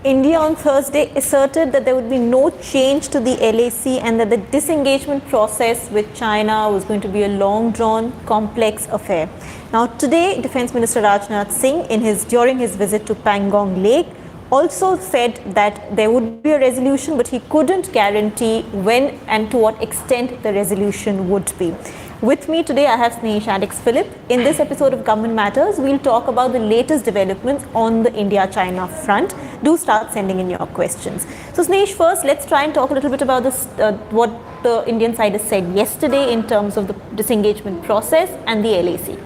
India on Thursday asserted that there would be no change to the LAC and that the disengagement process with China was going to be a long-drawn, complex affair. Now, today, Defence Minister Rajnath Singh, during his visit to Pangong Lake, also said that there would be a resolution, but he couldn't guarantee when and to what extent the resolution would be. With me today, I have Snehesh and Philip. In this episode of Government Matters, we'll talk about the latest developments on the India-China front. Do start sending in your questions. So, Snehesh, first, let's try and talk a little bit about this, what the Indian side has said yesterday in terms of the disengagement process and the LAC.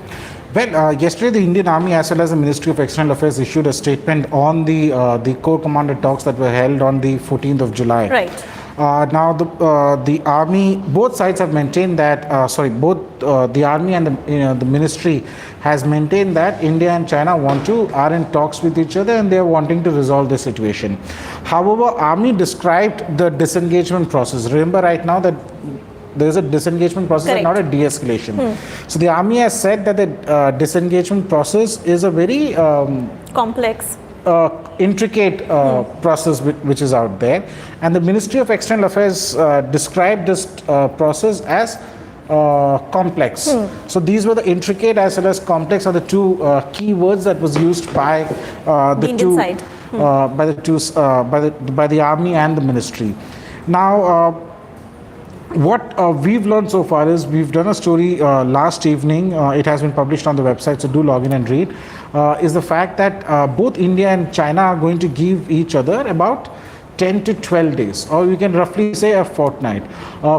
Well, yesterday the Indian Army as well as the Ministry of External Affairs issued a statement on the Corps Commander talks that were held on the 14th of July. Right. Now the Army, both sides have maintained that, the Army and the Ministry has maintained that India and China are in talks with each other and they are wanting to resolve the situation. However, Army described the disengagement process. Remember right now that there is a disengagement process and not a de-escalation. So the Army has said that the disengagement process is a very complex, intricate process which is out there, and the Ministry of External Affairs described this process as complex. So these were the intricate as well as complex are the two key words that was used by the two side. By the Army and the Ministry. Now, what we've learned so far is we've done a story last evening. It has been published on the website, so do log in and read. Is the fact that both India and China are going to give each other about 10 to 12 days, or we can roughly say a fortnight,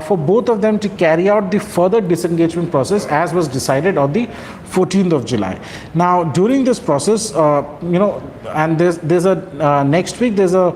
for both of them to carry out the further disengagement process as was decided on the 14th of July. Now, during this process, and there's a next week there's a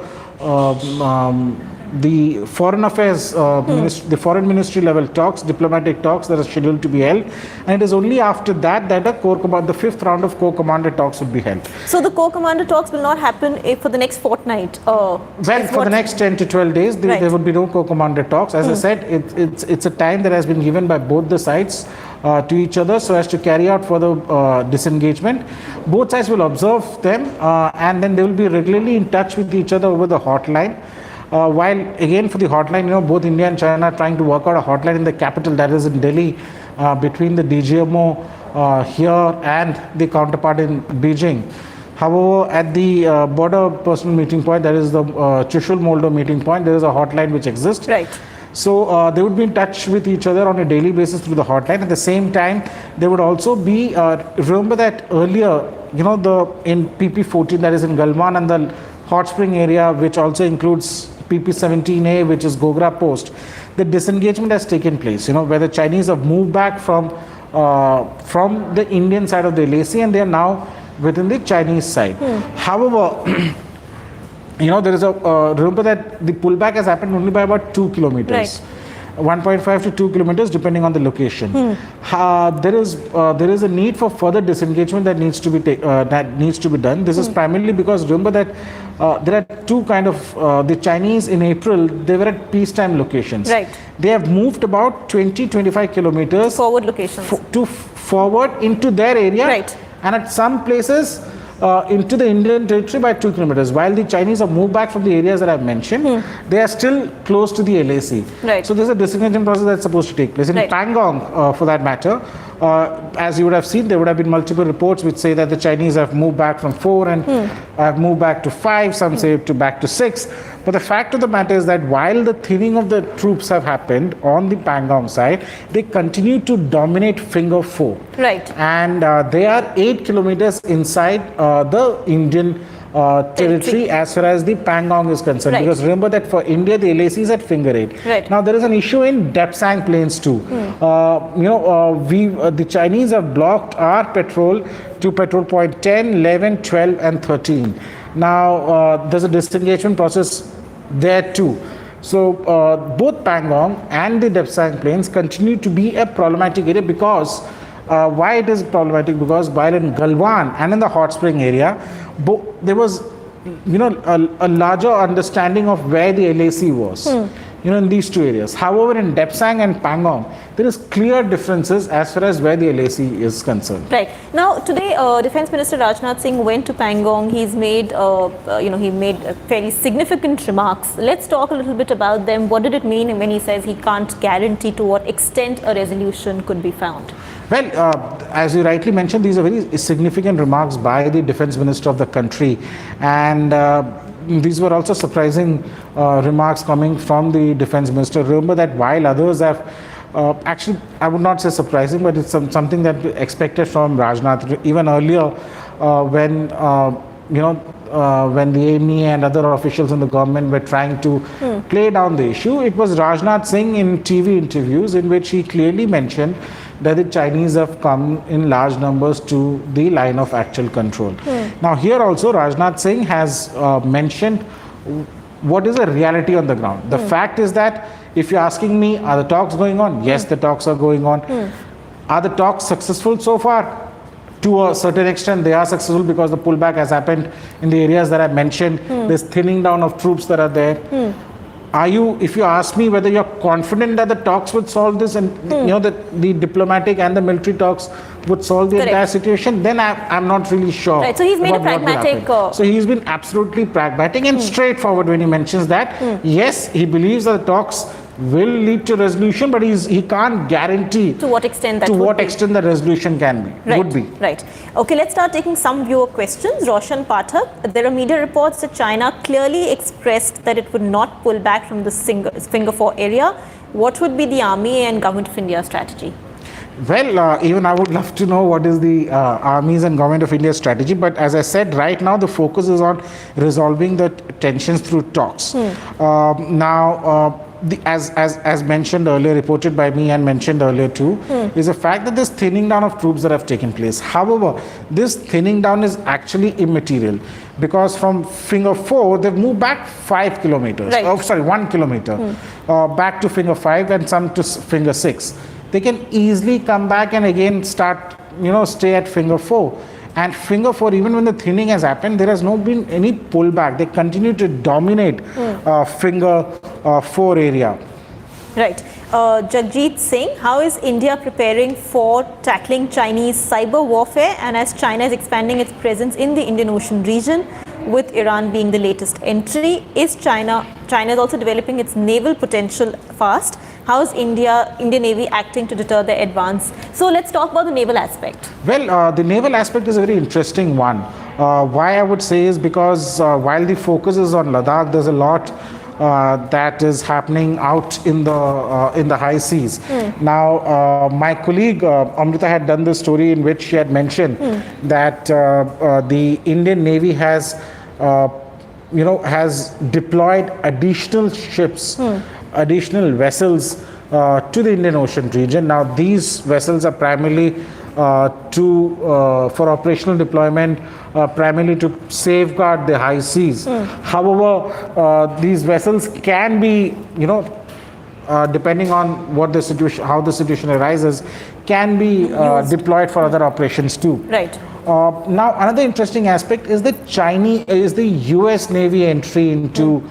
the Foreign Affairs, the Foreign Ministry level talks, diplomatic talks that are scheduled to be held, and it is only after that that the fifth round of Corps Commander talks would be held. So the Corps Commander talks will not happen for the next fortnight? Well, for the next 10 to 12 days, there would be no Corps Commander talks. As I said, it's a time that has been given by both the sides to each other so as to carry out further disengagement. Both sides will observe them and then they will be regularly in touch with each other over the hotline. While again for the hotline, both India and China are trying to work out a hotline in the capital, that is in Delhi, between the DGMO here and the counterpart in Beijing. However, at the border personal meeting point, that is the Chushul-Moldo meeting point, there is a hotline which exists. Right. So they would be in touch with each other on a daily basis through the hotline. At the same time, there would also be, remember that earlier, in PP14, that is in Galwan and the hot spring area, which also includes PP17A, which is Gogra Post, the disengagement has taken place, where the Chinese have moved back from the Indian side of the LAC and they are now within the Chinese side. However, there is remember that the pullback has happened only by about 2 kilometers. Right. 1.5 to 2 kilometers depending on the location. There is a need for further disengagement that needs to be done. This is primarily because remember that there are two kind of the Chinese in April, they were at peacetime locations. Right. They have moved about 20-25 kilometers forward locations forward into their area. Right. And at some places into the Indian territory by 2 kilometers. While the Chinese have moved back from the areas that I've mentioned, they are still close to the LAC. Right. So there's a disengagement process that's supposed to take place. In Pangong, for that matter, as you would have seen, there would have been multiple reports which say that the Chinese have moved back from 4 and have moved back to 5, some say back to 6. But the fact of the matter is that while the thinning of the troops have happened on the Pangong side, they continue to dominate Finger 4. Right. And they are 8 kilometers inside the Indian territory as far as the Pangong is concerned. Right. Because remember that for India, the LAC is at Finger 8. Right. Now, there is an issue in Depsang Plains too. The Chinese have blocked our patrol to patrol point 10, 11, 12 and 13. Now, there's a disengagement process there too. So, both Pangong and the Depsang Plains continue to be a problematic area because why it is problematic? Because while in Galwan and in the hot spring area, there was a larger understanding of where the LAC was. in these two areas. However, in Depsang and Pangong, there is clear differences as far as where the LAC is concerned. Right. Now, today, Defence Minister Rajnath Singh went to Pangong. He's made, he made fairly significant remarks. Let's talk a little bit about them. What did it mean when he says he can't guarantee to what extent a resolution could be found? Well, as you rightly mentioned, these are very significant remarks by the Defence Minister of the country, and these were also surprising remarks coming from the Defence Minister. Remember that while others have actually, I would not say surprising, but it's something that we expected from Rajnath. Even earlier, when when the AME and other officials in the government were trying to play down the issue, it was Rajnath Singh in TV interviews in which he clearly mentioned that the Chinese have come in large numbers to the line of actual control. Now here also Rajnath Singh has mentioned what is the reality on the ground. The fact is that if you're asking me, are the talks going on? Yes, the talks are going on. Are the talks successful so far? To a certain extent, they are successful because the pullback has happened in the areas that I mentioned. There's thinning down of troops that are there. Are you, if you ask me whether you're confident that the talks would solve this and the diplomatic and the military talks would solve the entire situation, then I'm not really sure. Right, so he's made a pragmatic... So he's been absolutely pragmatic and straightforward when he mentions that. Yes, he believes that the talks will lead to resolution, but he can't guarantee to what extent that the resolution can be, would be. Right. Okay, let's start taking some viewer questions. Roshan Pathak, there are media reports that China clearly expressed that it would not pull back from the Finger Four area. What would be the Army and Government of India strategy? Well, even I would love to know what is the Army's and Government of India's strategy. But as I said, right now the focus is on resolving the tensions through talks. As mentioned earlier, reported by me and mentioned earlier too, is the fact that there's thinning down of troops that have taken place. However, this thinning down is actually immaterial because from Finger 4, they've moved back 5 kilometers. Right. 1 kilometer back to Finger 5 and some to Finger 6. They can easily come back and again start, stay at Finger 4. And Finger 4, even when the thinning has happened, there has not been any pullback. They continue to dominate Finger 4 area. Right. Jagjit Singh, how is India preparing for tackling Chinese cyber warfare, and as China is expanding its presence in the Indian Ocean region, with Iran being the latest entry, China is also developing its naval potential fast. How is Indian Navy acting to deter their advance? So let's talk about the naval aspect. Well, the naval aspect is a very interesting one. Why I would say is because while the focus is on Ladakh, there's a lot that is happening out in the high seas. Now, my colleague Amrita had done this story in which she had mentioned that the Indian Navy has deployed additional ships, additional vessels to the Indian Ocean region. Now, these vessels are primarily for operational deployment, primarily to safeguard the high seas. However, these vessels can be, depending on what the situation, how the situation arises, can be deployed for other operations too. Right. Now, another interesting aspect is the U.S. Navy entry into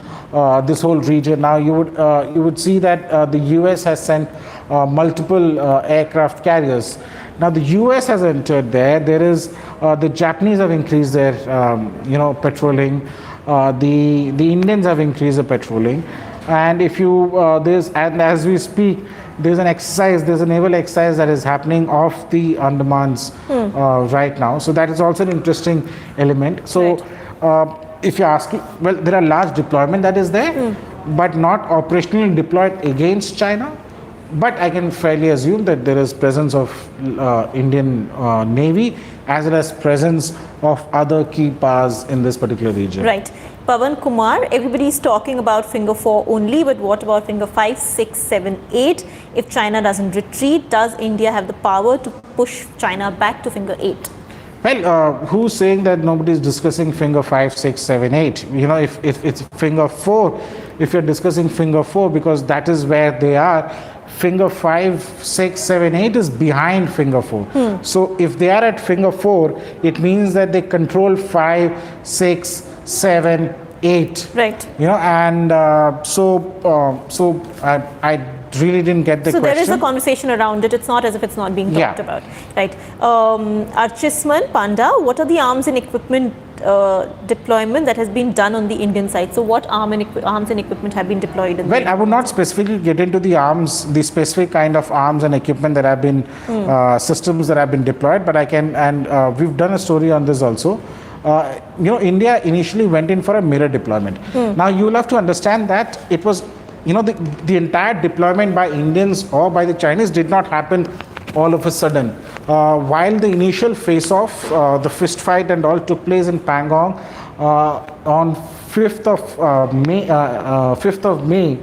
this whole region. Now, you would see that the U.S. has sent multiple aircraft carriers. Now, the U.S. has entered there. There is the Japanese have increased their patrolling. The Indians have increased the patrolling. And if you and as we speak, there's a naval exercise that is happening off the Andamans right now. So that is also an interesting element. So if you ask, well, there are large deployment that is there, but not operationally deployed against China. But I can fairly assume that there is presence of Indian Navy as well as presence of other key powers in this particular region. Right. Pavan Kumar, everybody is talking about Finger 4 only, but what about Finger 5, 6, 7, 8? If China doesn't retreat, does India have the power to push China back to Finger 8? Well, who's saying that nobody is discussing Finger 5, 6, 7, 8? If it's Finger 4, if you're discussing Finger 4, because that is where they are, Finger 5, 6, 7, 8 is behind Finger 4. So if they are at Finger 4, it means that they control 5, 6, 7, 8. Right. You know, and so I really didn't get the so question. there is a conversation around it. It's not as if it's not being talked about. Right. Archisman Panda, what are the arms and equipment deployment that has been done on the Indian side? So what arms and equipment have been deployed? Well, I would not specifically get into the arms, the specific kind of arms and equipment that have been, systems that have been deployed, but I can, and we've done a story on this also. You know, India initially went in for a mirror deployment. Now, you will have to understand that it was, you know, the entire deployment by Indians or by the Chinese did not happen all of a sudden. While the initial face-off, the fist fight and all took place in Pangong on 5th of May,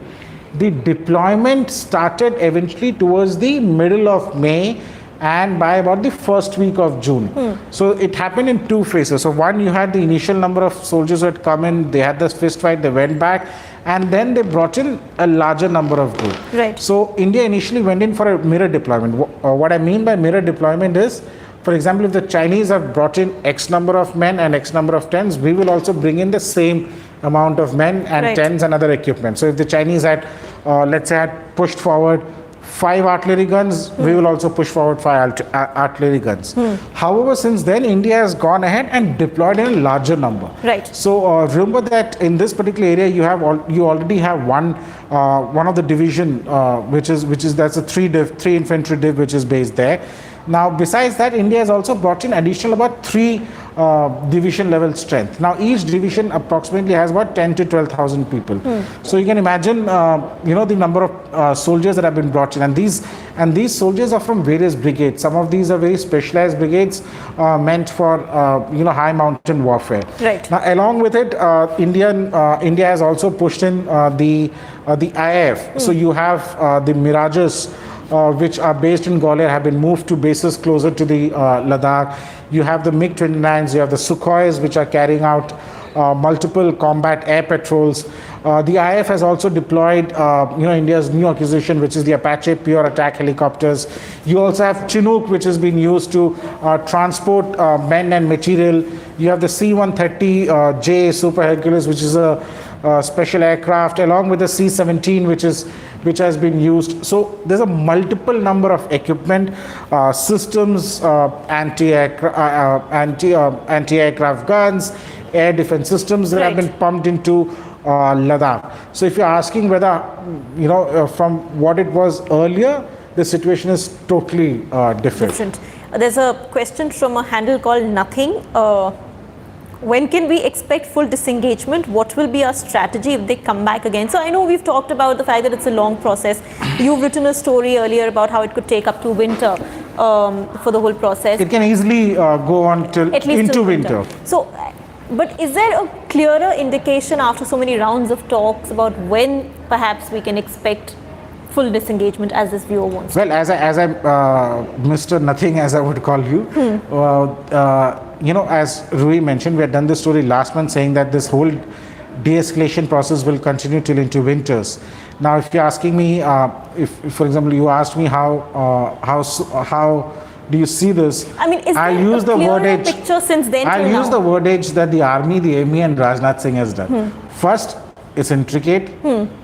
the deployment started eventually towards the middle of May and by about the first week of June. So it happened in 2 phases. So one, you had the initial number of soldiers who had come in, they had this fist fight, they went back, and then they brought in a larger number of group. Right. So India initially went in for a mirror deployment. What I mean by mirror deployment is, for example, if the Chinese have brought in X number of men and X number of tens, we will also bring in the same amount of men and tens and other equipment. So if the Chinese had, let's say, had pushed forward 5 artillery guns, we will also push forward 5 artillery guns. However, since then, India has gone ahead and deployed in a larger number. Right. So remember that in this particular area, you already have one of the division, which is that's a 3 infantry div which is based there. Now, besides that, India has also brought in additional about 3 division level strength. Now, each division approximately has about 10 to 12,000 people. So you can imagine, you know, the number of soldiers that have been brought in, and these soldiers are from various brigades. Some of these are very specialized brigades meant for you know, high mountain warfare. Right. Now, along with it, India has also pushed in the IF. So you have the Mirages, which are based in Gwalior, have been moved to bases closer to the Ladakh. You have the MiG-29s, you have the Sukhois, which are carrying out multiple combat air patrols. The IF has also deployed, you know, India's new acquisition, which is the Apache pure attack helicopters. You also have Chinook, which has been used to transport men and material. You have the C-130J Super Hercules, which is a special aircraft, along with the C-17, which has been used. So there's a multiple number of equipment, systems, anti-aircraft guns, air defense systems that have been pumped into Ladakh. So if you're asking whether, you know, from what it was earlier, the situation is totally different. There's a question from a handle called Nothing. When can we expect full disengagement? What will be our strategy if they come back again? So I know we've talked about the fact that it's a long process. You've written a story earlier about how it could take up to winter for the whole process. It can easily go on till into winter. So, but is there a clearer indication after so many rounds of talks about when perhaps we can expect full disengagement, as this viewer wants? Well, as I Mr. Nothing, as I would call you, you know, as Ruhi mentioned, we had done this story last month saying that this whole de-escalation process will continue till into winters. Now, if you're asking me, if for example, you asked me how do you see this? I mean, is I there use a the clearer wordage, picture since then I till now? use the wordage that the army, the ME and Rajnath Singh has done. First, it's intricate.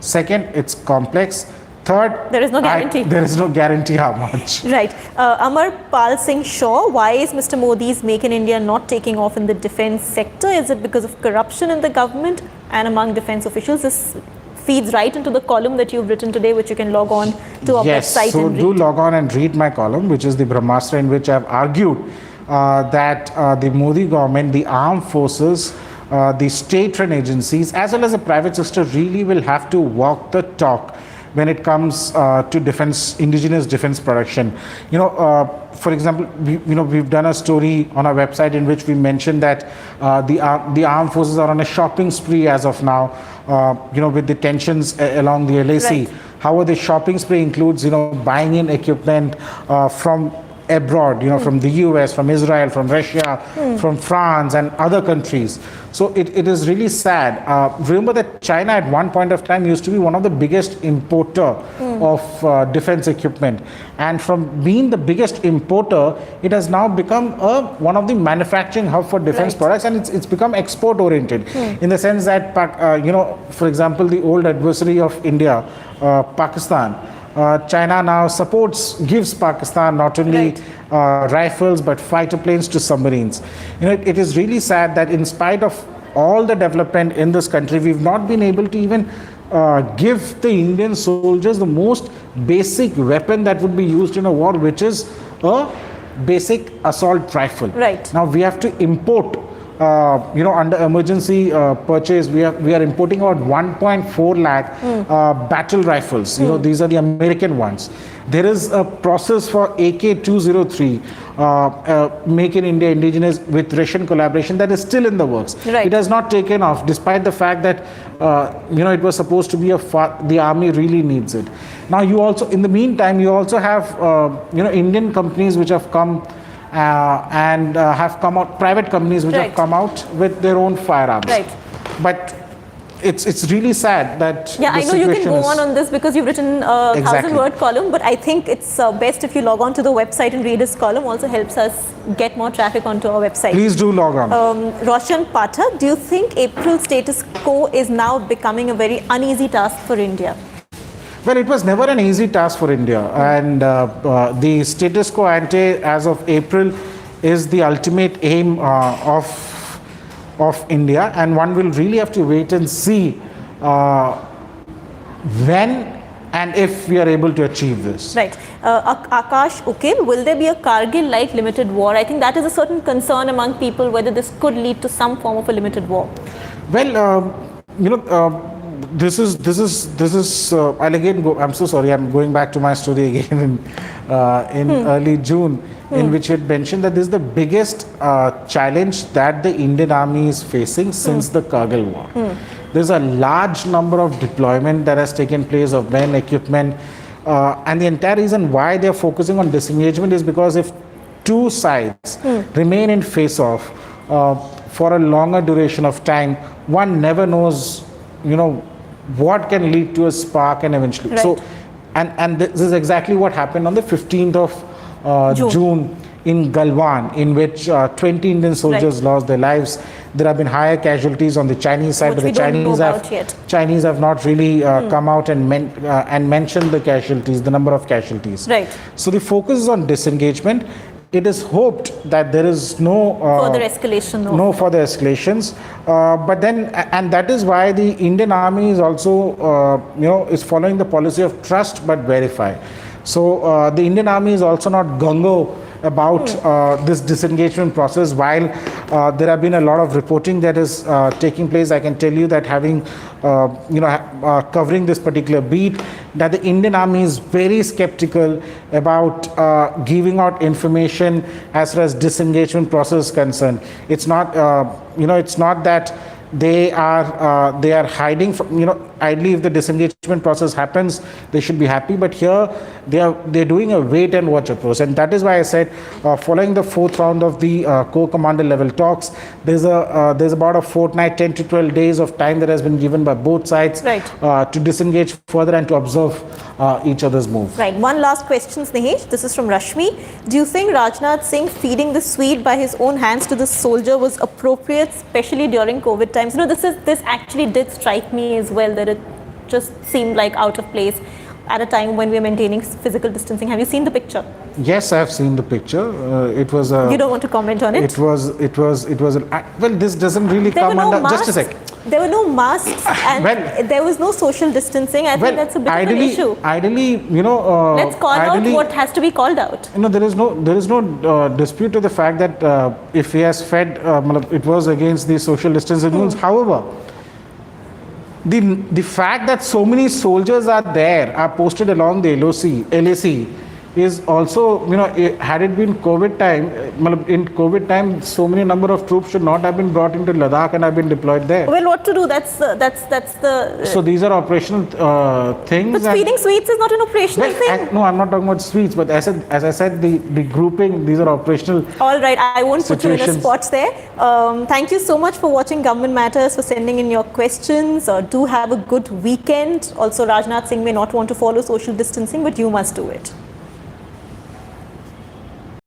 Second, it's complex. Third, there is no guarantee. There is no guarantee how much. Right. Amar Pal Singh Shaw, why is Mr. Modi's Make in India not taking off in the defense sector? Is it because of corruption in the government and among defense officials? This feeds right into the column that you've written today, which you can log on to our website so and read. Do log on and read my column, which is the Brahmastra, in which I've argued that the Modi government, the armed forces, the state-run agencies, as well as the private sector, really will have to walk the talk when it comes to defense, indigenous defense production. You know, for example, we've done a story on our website in which we mentioned that the armed forces are on a shopping spree as of now, you know, with the tensions along the LAC. Right. However, the shopping spree includes, you know, buying in equipment from abroad, you know, from the US, from Israel, from Russia, from France and other countries. So it is really sad. Remember that China at one point of time used to be one of the biggest importer of defense equipment. And from being the biggest importer, it has now become one of the manufacturing hub for defense products, and it's become export oriented in the sense that, for example, the old adversary of India, Pakistan, China now gives Pakistan not only rifles but fighter planes to submarines. It is really sad that in spite of all the development in this country, we've not been able to even give the Indian soldiers the most basic weapon that would be used in a war, which is a basic assault rifle. Right. Now we have to import, under emergency purchase, we are importing about 1.4 lakh battle rifles. These are the American ones. There is a process for AK-203, Make in India indigenous with Russian collaboration, that is still in the works. Right. It has not taken off, despite the fact that it was supposed to be the army really needs it. Now in the meantime, you also have Indian companies which have come and have come out, private companies which have come out with their own firearms. Right. But it's really sad that I know you can go on this because you've written a 1,000-word column, but I think it's best if you log on to the website and read this column. Also helps us get more traffic onto our website. Please do log on. Roshan Pathak, do you think April status quo is now becoming a very uneasy task for India? Well, it was never an easy task for India, and the status quo ante as of April is the ultimate aim of India, and one will really have to wait and see when and if we are able to achieve this. Right. Akash Ukim, will there be a Kargil-like limited war? I think that is a certain concern among people, whether this could lead to some form of a limited war. Well, this is I'll again go, I'm so sorry, I'm going back to my story again in early June, in which it mentioned that this is the biggest challenge that the Indian Army is facing since the Kargil war. There's a large number of deployment that has taken place of men, equipment, and the entire reason why they're focusing on disengagement is because if two sides remain in face-off for a longer duration of time, one never knows what can lead to a spark and eventually. Right. So, and this is exactly what happened on the 15th of June in Galwan, in which 20 Indian soldiers lost their lives. There have been higher casualties on the Chinese side, Which but the Chinese have not really come out and mentioned the casualties, the number of casualties. Right. So the focus is on disengagement. It is hoped that there is no further escalation. No further escalations. But then, and that is why the Indian Army is also, is following the policy of trust but verify. So the Indian Army is also not gung-ho about this disengagement process. While there have been a lot of reporting that is taking place, I can tell you that having, covering this particular beat, that the Indian Army is very skeptical about giving out information as far as disengagement process is concerned. It's not, it's not that they are hiding from, ideally if the disengagement process happens, they should be happy, but here they're doing a wait and watch approach, and that is why I said following the fourth round of the corps commander level talks, there's about a fortnight, 10 to 12 days of time that has been given by both sides to disengage further and to observe each other's move. Right. One last question, Snehesh. This is from Rashmi. Do you think Rajnath Singh feeding the sweet by his own hands to the soldier was appropriate, especially during COVID times? This actually did strike me as well, that it just seemed like out of place at a time when we are maintaining physical distancing. Have you seen the picture? Yes, I have seen the picture. It was a... You don't want to comment on it? It was well, this doesn't really come under... Just a sec. There were no masks and there was no social distancing. I think that's a bit of an issue. Ideally, let's call out what has to be called out. There is no dispute to the fact that if he has fed, it was against the social distancing rules. However, the fact that so many soldiers are posted along the LAC, is also, had it been COVID time, in COVID time, so many number of troops should not have been brought into Ladakh and have been deployed there. Well, what to do? That's the. So these are operational things. But feeding sweets is not an operational thing. No, I'm not talking about sweets, but as I said, the grouping, these are operational. All right, I won't put you in a situations. spot there. Thank you so much for watching Government Matters, for sending in your questions. Do have a good weekend. Also, Rajnath Singh may not want to follow social distancing, but you must do it.